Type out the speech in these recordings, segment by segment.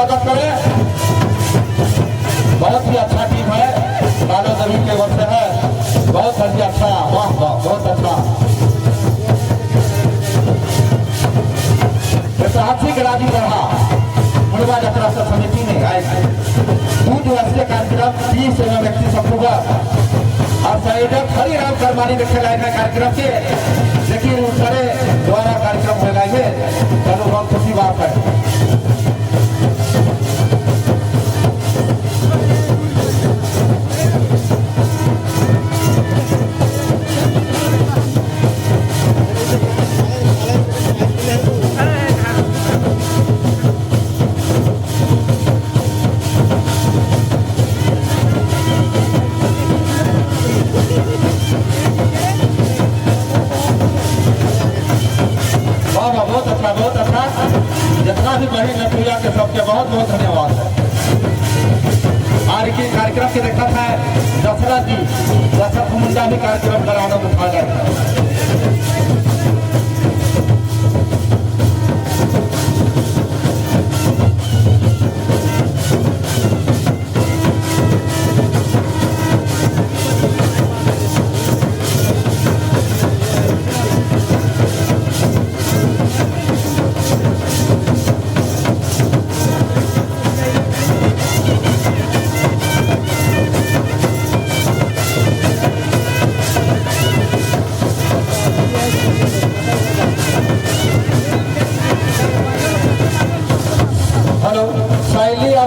स्वागत करें। बहुत ही अच्छा टीम है, कालो जमीन के वक्त है, बहुत ही अच्छा, वाह वाह बहुत अच्छा। ऐतिहासिक राजी रहा मुड़वा यात्रा समिति ने दो दिवसीय कार्यक्रम 30 एवं 31 अक्टूबर और संयोजक हरिराम करमानी ने खेलाए गए कार्यक्रम के, लेकिन उनके द्वारा कार्यक्रम हो गए। चलो बहुत खुशी बात है। बहुत अच्छा जितना भी बड़ी नौकरिया के सबके बहुत बहुत धन्यवाद है। आज के कार्यक्रम के देखा था दशरथ मुंडा भी कार्यक्रम कराना उठा गए।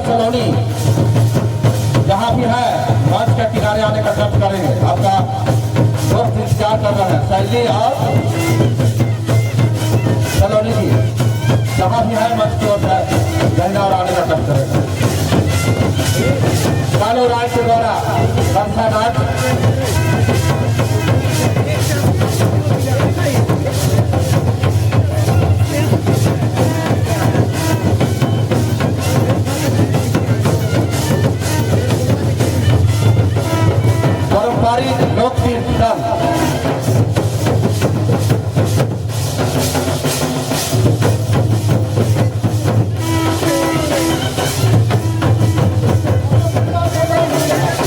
सलोनी जहाँ भी है मंच के किनारे आने का कष्ट करेंगे। आपका दोस्त इंतजार कर रहे हैं, शैली और सलोनी जी जहाँ भी है मंच की ओर रहना और आने का कष्ट करेंगे। कालो राज के द्वारा वर्षा नाच लोक कीर्तन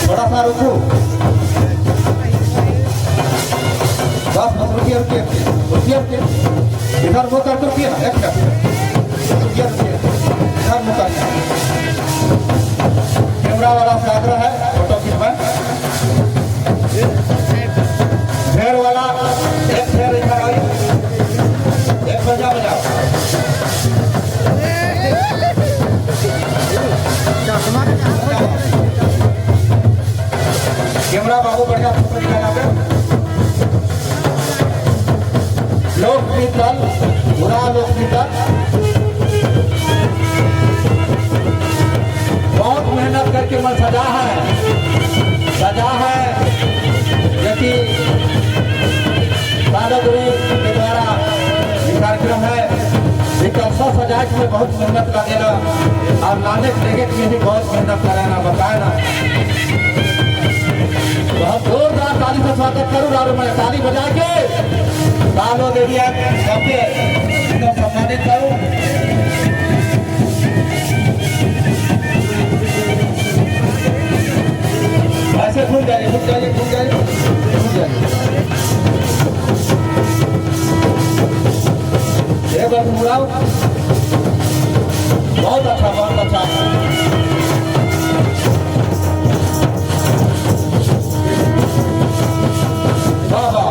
थोड़ा सा रुको, 10 मिनट रुकिए इधर वो कर रुकिए ना, एक रुकिए इधर मुकर। कैमरा वाला से आग्रह है फोटो खिंचवाएं। फेर वाला एक फेर इधर आई, एक बजा बजाओ। कैमरा बाबू बढ़िया फोटो निकाला पे। लोक कीर्तन बुरा लोक कीर्तन बहुत मेहनत करके मन सजा है कि बालागुरी के द्वारा ये कार्यक्रम है। एक अवसर सजाए में बहुत मेहनत लगेगा और लाने देखे के भी बहुत मेहनत कराना बताए ना। बहुत जोरदार ताली से स्वागत करूँ और मैं ताली बजा के कालो देविया सबके सम्मानित करूँ। ऐसे भूल जाइए ये बात मुड़ाओ। बहुत अच्छा वाह वाह।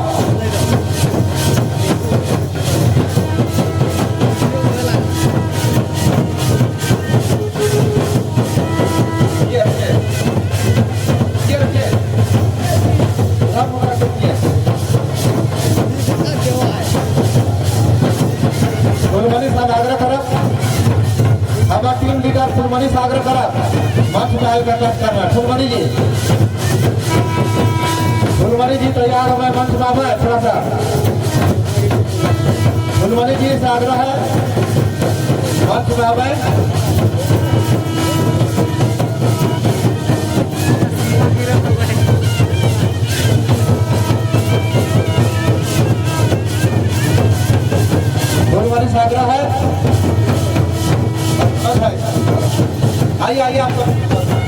आग्रह करब हमारा टीम लीडर फुलमणि से आग्रह करब मंच में आगे करना। फुलमणि जी तैयार हो मंच में आवे थोड़ा सा। फुलमणि जी से आग्रह है मंच में आवे। फुलमणि से आग्रह है भाई आइए आइए आप सब